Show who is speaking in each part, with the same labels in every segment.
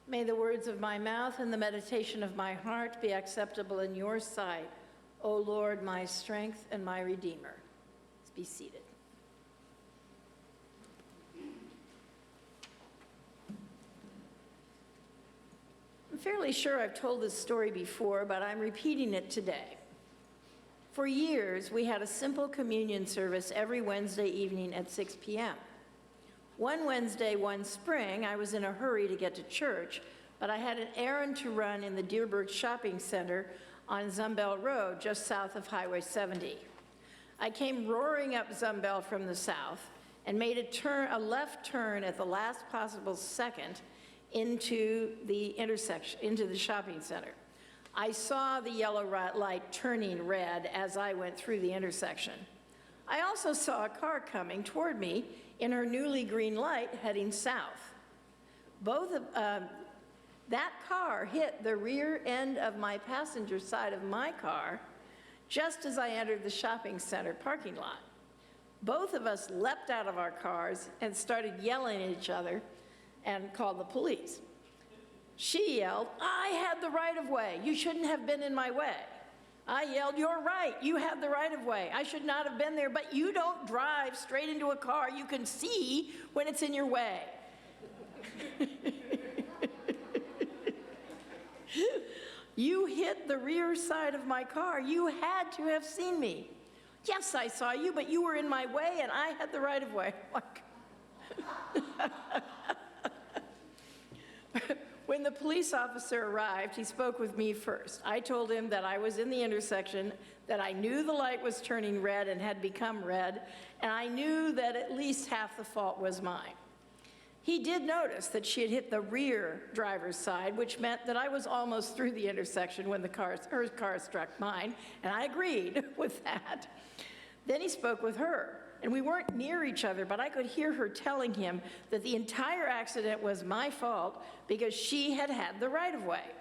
Speaker 1: May the words of my mouth and the meditation of my heart be acceptable in your sight, O Lord, my strength and my Redeemer. Let's be seated. I'm fairly sure I've told this story before, but I'm repeating it today. For years, we had a simple communion service every Wednesday evening at 6 p.m. One Wednesday, one spring, I was in a hurry to get to church, but I had an errand to run in the Dearborn Shopping Center on Zumbel Road, just south of Highway 70. I came roaring up Zumbel from the south and made a left turn at the last possible second into the intersection, into the shopping center. I saw the yellow light turning red as I went through the intersection. I also saw a car coming toward me in her newly green light heading south. That car hit the rear end of my passenger side of my car just as I entered the shopping center parking lot. Both of us leapt out of our cars and started yelling at each other and called the police. She yelled, "I had the right of way. You shouldn't have been in my way." I yelled, "You're right. You had the right of way. I should not have been there, but you don't drive straight into a car you can see when it's in your way." "You hit the rear side of my car. You had to have seen me." "Yes, I saw you, but you were in my way and I had the right of way." When the police officer arrived, he spoke with me first. I told him that I was in the intersection, that I knew the light was turning red and had become red, and I knew that at least half the fault was mine. He did notice that she had hit the rear driver's side, which meant that I was almost through the intersection when her car struck mine, and I agreed with that. Then he spoke with her, and we weren't near each other, but I could hear her telling him that the entire accident was my fault because she had had the right of way.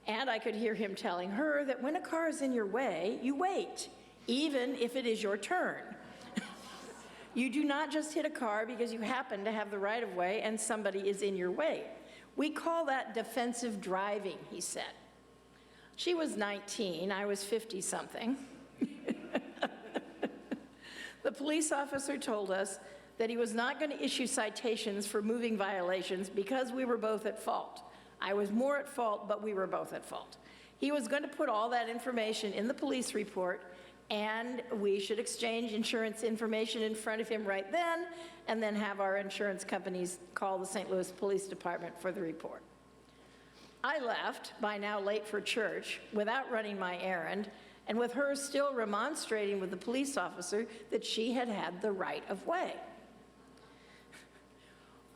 Speaker 1: And I could hear him telling her that when a car is in your way, you wait, even if it is your turn. You do not just hit a car because you happen to have the right of way and somebody is in your way. We call that defensive driving, he said. She was 19, I was 50-something. The police officer told us that he was not going to issue citations for moving violations because we were both at fault. I was more at fault, but we were both at fault. He was going to put all that information in the police report, and we should exchange insurance information in front of him right then, and then have our insurance companies call the St. Louis Police Department for the report. I left, by now late for church, without running my errand, and with her still remonstrating with the police officer that she had had the right of way.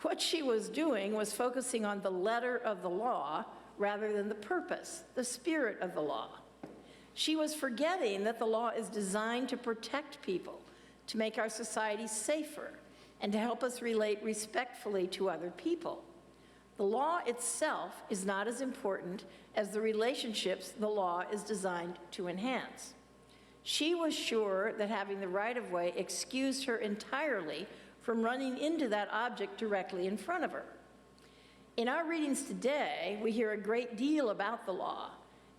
Speaker 1: What she was doing was focusing on the letter of the law rather than the purpose, the spirit of the law. She was forgetting that the law is designed to protect people, to make our society safer, and to help us relate respectfully to other people. The law itself is not as important as the relationships the law is designed to enhance. She was sure that having the right of way excused her entirely from running into that object directly in front of her. In our readings today, we hear a great deal about the law,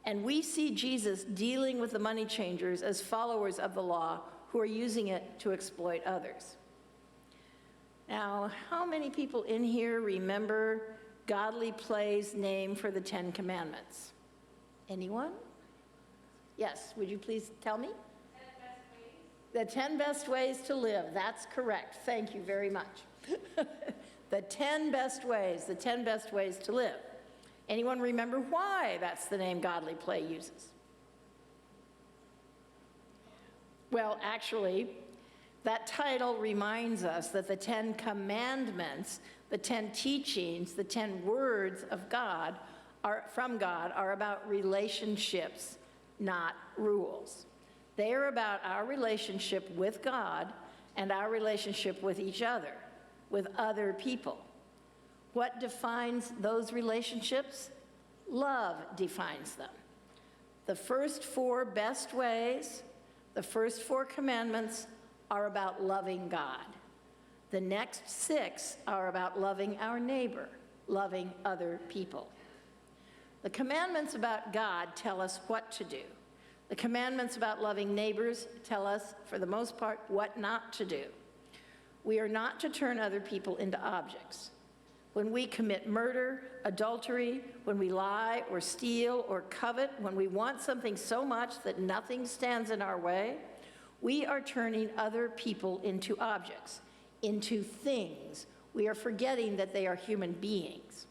Speaker 1: and we see Jesus dealing with the money changers as followers of the law who are using it to exploit others. Now, how many people in here remember Godly Play's name for the 10 Commandments? Anyone? Yes, would you please tell me?
Speaker 2: 10 best ways.
Speaker 1: The 10 best ways to live, that's correct. Thank you very much. The 10 best ways to live. Anyone remember why that's the name Godly Play uses? Well, actually, that title reminds us that the 10 commandments, the 10 teachings, the 10 words of God from God are about relationships, not rules. They are about our relationship with God and our relationship with each other, with other people. What defines those relationships? Love defines them. The first 4 best ways, the first 4 commandments are about loving God. The next 6 are about loving our neighbor. loving other people. The commandments about God tell us what to do. The commandments about loving neighbors tell us, for the most part, what not to do. We are not to turn other people into objects. When we commit murder, adultery, when we lie or steal or covet, when we want something so much that nothing stands in our way, we are turning other people into objects, into things. We are forgetting that they are human beings.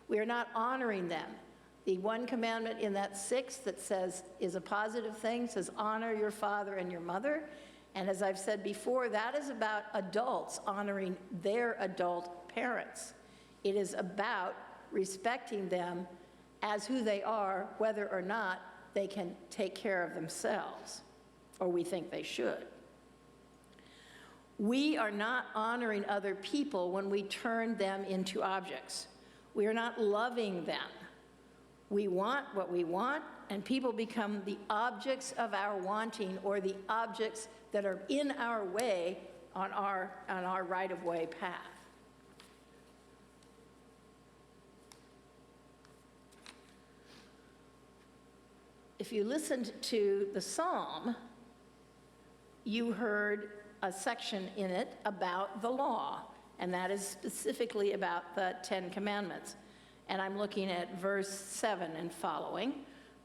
Speaker 1: We are not honoring them. The one commandment in that 6 that says, is a positive thing, says, honor your father and your mother. And as I've said before, that is about adults honoring their adult parents. It is about respecting them as who they are, whether or not they can take care of themselves, or we think they should. We are not honoring other people when we turn them into objects. We are not loving them. We want what we want, and people become the objects of our wanting, or the objects that are in our way on our right-of-way path. If you listened to the psalm, you heard a section in it about the law, and that is specifically about the 10 Commandments. And I'm looking at verse 7 and following.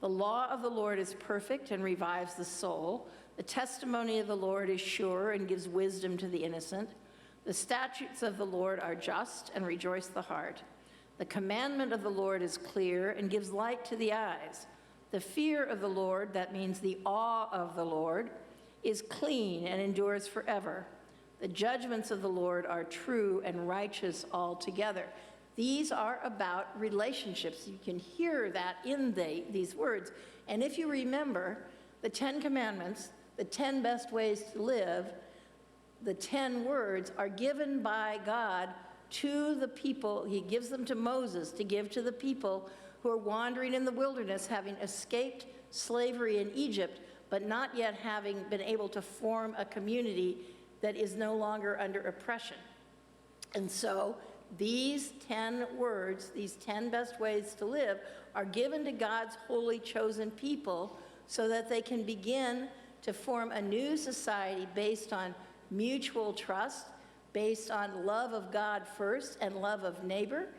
Speaker 1: The law of the Lord is perfect and revives the soul. The testimony of the Lord is sure and gives wisdom to the innocent. The statutes of the Lord are just and rejoice the heart. The commandment of the Lord is clear and gives light to the eyes. The fear of the Lord, that means the awe of the Lord, is clean and endures forever. The judgments of the Lord are true and righteous altogether. These are about relationships. You can hear that in these words. And if you remember, the 10 Commandments, the 10 best ways to live, the 10 words are given by God to the people. He gives them to Moses to give to the people who are wandering in the wilderness, having escaped slavery in Egypt, but not yet having been able to form a community that is no longer under oppression. And so these 10 words, these 10 best ways to live, are given to God's holy chosen people so that they can begin to form a new society based on mutual trust, based on love of God first and love of neighbor,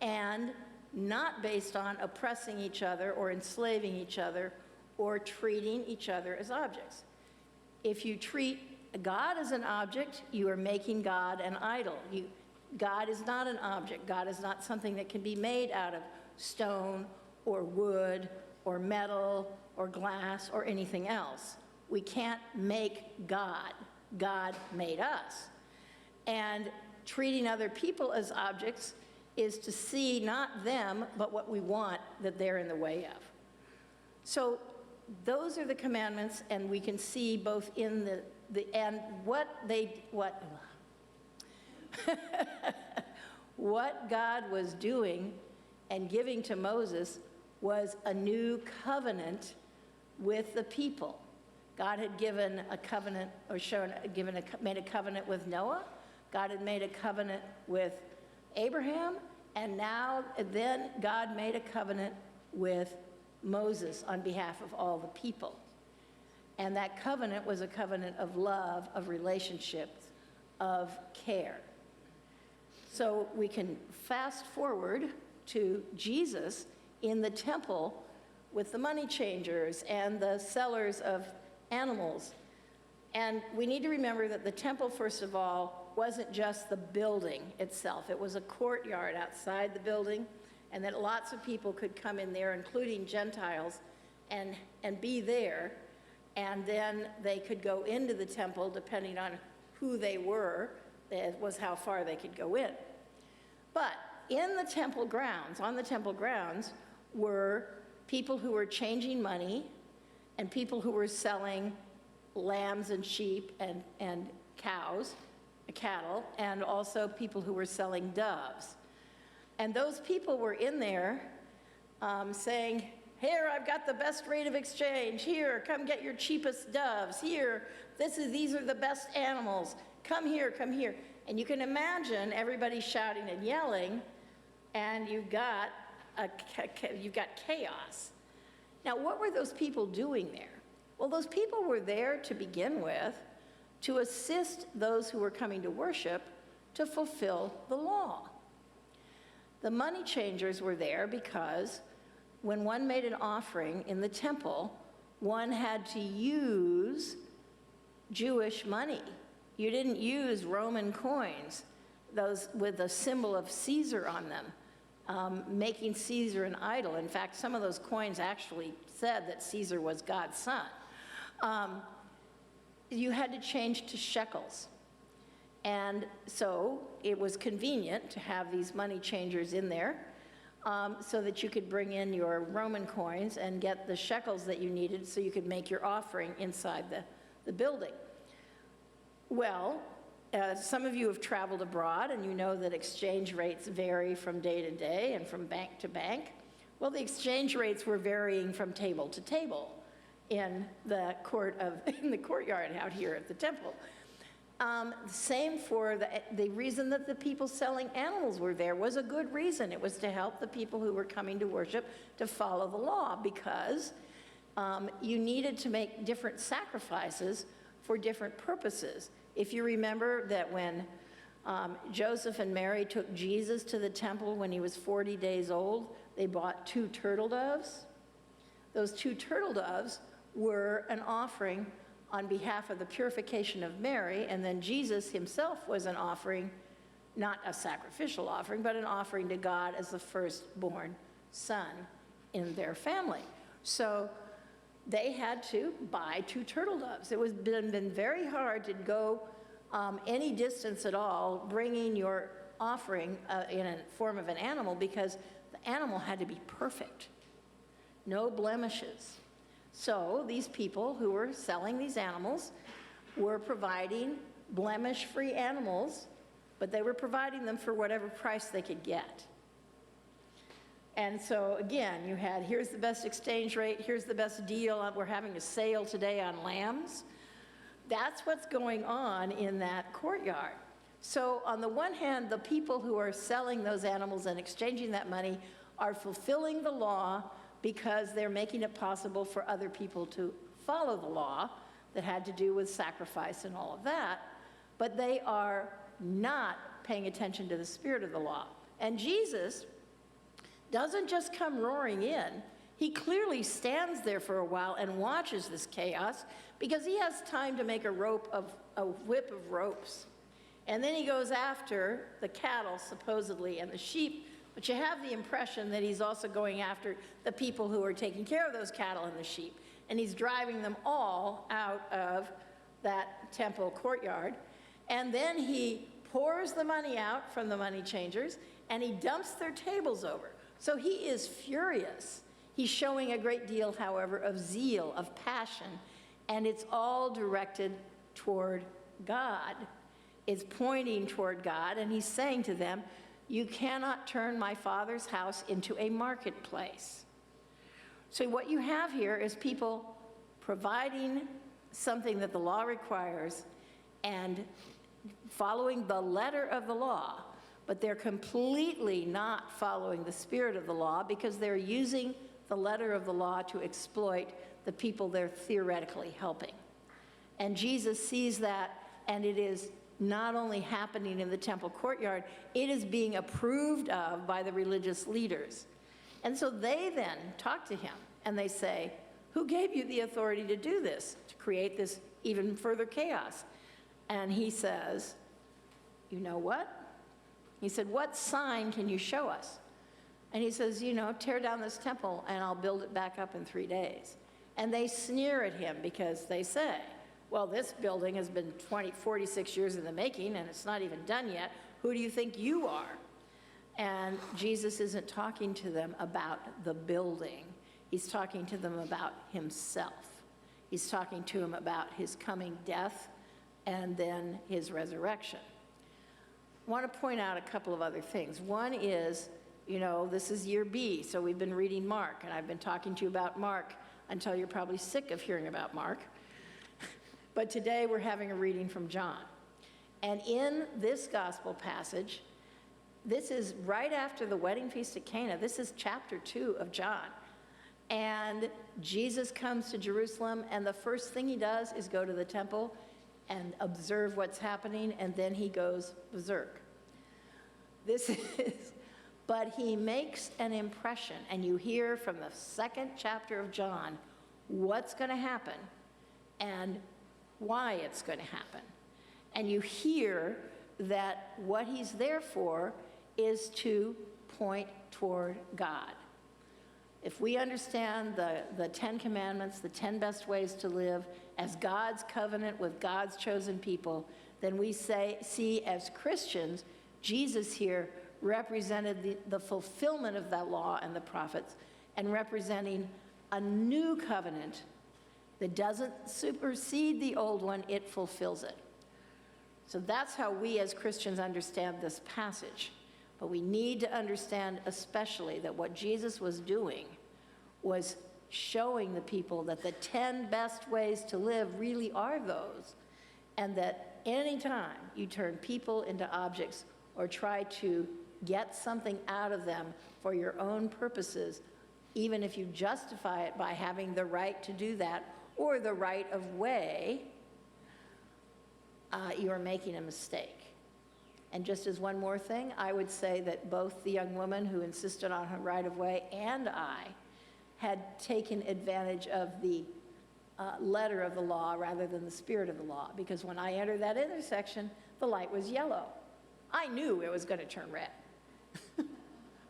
Speaker 1: and not based on oppressing each other or enslaving each other or treating each other as objects. If you treat God as an object, you are making God an idol. God is not an object. God is not something that can be made out of stone or wood or metal or glass or anything else. We can't make God. God made us. And treating other people as objects is to see not them, but what we want that they're in the way of. So those are the commandments, and we can see both in and what what God was doing and giving to Moses was a new covenant with the people. God had given a covenant, or made a covenant with Noah. God had made a covenant with Abraham, and then God made a covenant with Moses on behalf of all the people. And that covenant was a covenant of love, of relationships, of care. So we can fast forward to Jesus in the temple with the money changers and the sellers of animals. And we need to remember that the temple, first of all, wasn't just the building itself. It was a courtyard outside the building, and that lots of people could come in there, including Gentiles, and be there. And then they could go into the temple, depending on who they were. That was how far they could go in. But in the temple grounds, on the temple grounds, were people who were changing money and people who were selling lambs and sheep and cows, cattle, and also people who were selling doves. And those people were in there saying, here, I've got the best rate of exchange. Here, come get your cheapest doves. Here, these are the best animals. Come here, come here. And you can imagine everybody shouting and yelling and you've got chaos. Now, what were those people doing there? Well, those people were there to begin with to assist those who were coming to worship to fulfill the law. The money changers were there because when one made an offering in the temple, one had to use Jewish money. You didn't use Roman coins, those with the symbol of Caesar on them, making Caesar an idol. In fact, some of those coins actually said that Caesar was God's son. You had to change to shekels. And so it was convenient to have these money changers in there so that you could bring in your Roman coins and get the shekels that you needed so you could make your offering inside the building. Well, some of you have traveled abroad and you know that exchange rates vary from day to day and from bank to bank. Well, the exchange rates were varying from table to table in the courtyard out here at the temple. Same for the reason that the people selling animals were there was a good reason. It was to help the people who were coming to worship to follow the law, because you needed to make different sacrifices for different purposes. If you remember that when Joseph and Mary took Jesus to the temple when he was 40 days old, they bought 2 turtle doves. Those 2 turtle doves were an offering on behalf of the purification of Mary, and then Jesus himself was an offering, not a sacrificial offering, but an offering to God as the firstborn son in their family. So they had to buy 2 turtle doves. It was been very hard to go any distance at all bringing your offering in a form of an animal, because the animal had to be perfect, no blemishes. So these people who were selling these animals were providing blemish-free animals, but they were providing them for whatever price they could get. And so again, you had, here's the best exchange rate, here's the best deal, we're having a sale today on lambs. That's what's going on in that courtyard. So on the one hand, the people who are selling those animals and exchanging that money are fulfilling the law because they're making it possible for other people to follow the law that had to do with sacrifice and all of that, but they are not paying attention to the spirit of the law. And Jesus doesn't just come roaring in. He clearly stands there for a while and watches this chaos because he has time to make a whip of ropes. And then he goes after the cattle, supposedly, and the sheep, but you have the impression that he's also going after the people who are taking care of those cattle and the sheep. And he's driving them all out of that temple courtyard. And then he pours the money out from the money changers, and he dumps their tables over. So he is furious. He's showing a great deal, however, of zeal, of passion, and it's all directed toward God. It's pointing toward God, and he's saying to them, you cannot turn my Father's house into a marketplace. So what you have here is people providing something that the law requires and following the letter of the law, but they're completely not following the spirit of the law because they're using the letter of the law to exploit the people they're theoretically helping. And Jesus sees that, and it is not only happening in the temple courtyard, it is being approved of by the religious leaders. And so they then talk to him and they say, who gave you the authority to do this, to create this even further chaos? And he says, you know what? He said, what sign can you show us? And he says, tear down this temple and I'll build it back up in 3 days. And they sneer at him because they say, well, this building has been 46 years in the making and it's not even done yet. Who do you think you are? And Jesus isn't talking to them about the building. He's talking to them about himself. He's talking to them about his coming death and then his resurrection. I want to point out a couple of other things. One is, this is year B, so we've been reading Mark, and I've been talking to you about Mark until you're probably sick of hearing about Mark. But today we're having a reading from John. And in this gospel passage, This is right after the wedding feast at Cana. This is chapter 2 of John. And Jesus comes to Jerusalem, and the first thing he does is go to the temple and observe what's happening, and then he goes berserk. But he makes an impression, and you hear from the 2nd chapter of John what's going to happen and why it's going to happen. And you hear that what he's there for is to point toward God. If we understand the 10 commandments, the 10 best ways to live, as God's covenant with God's chosen people, then we see as Christians, Jesus here represented the fulfillment of that law and the prophets, and representing a new covenant that doesn't supersede the old one, it fulfills it. So that's how we as Christians understand this passage. But we need to understand especially that what Jesus was doing was showing the people that the 10 best ways to live really are those, and that anytime you turn people into objects or try to get something out of them for your own purposes, even if you justify it by having the right to do that or the right of way, you are making a mistake. And just as one more thing, I would say that both the young woman who insisted on her right of way and I had taken advantage of the letter of the law rather than the spirit of the law, because when I entered that intersection, the light was yellow. I knew it was going to turn red.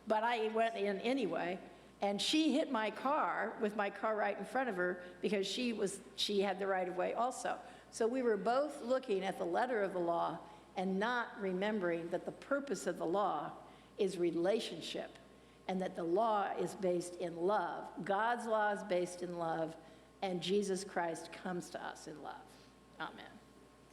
Speaker 1: But I went in anyway, and she hit my car with my car right in front of her because she had the right of way also. So we were both looking at the letter of the law and not remembering that the purpose of the law is relationship, and that the law is based in love. God's law is based in love, and Jesus Christ comes to us in love. Amen.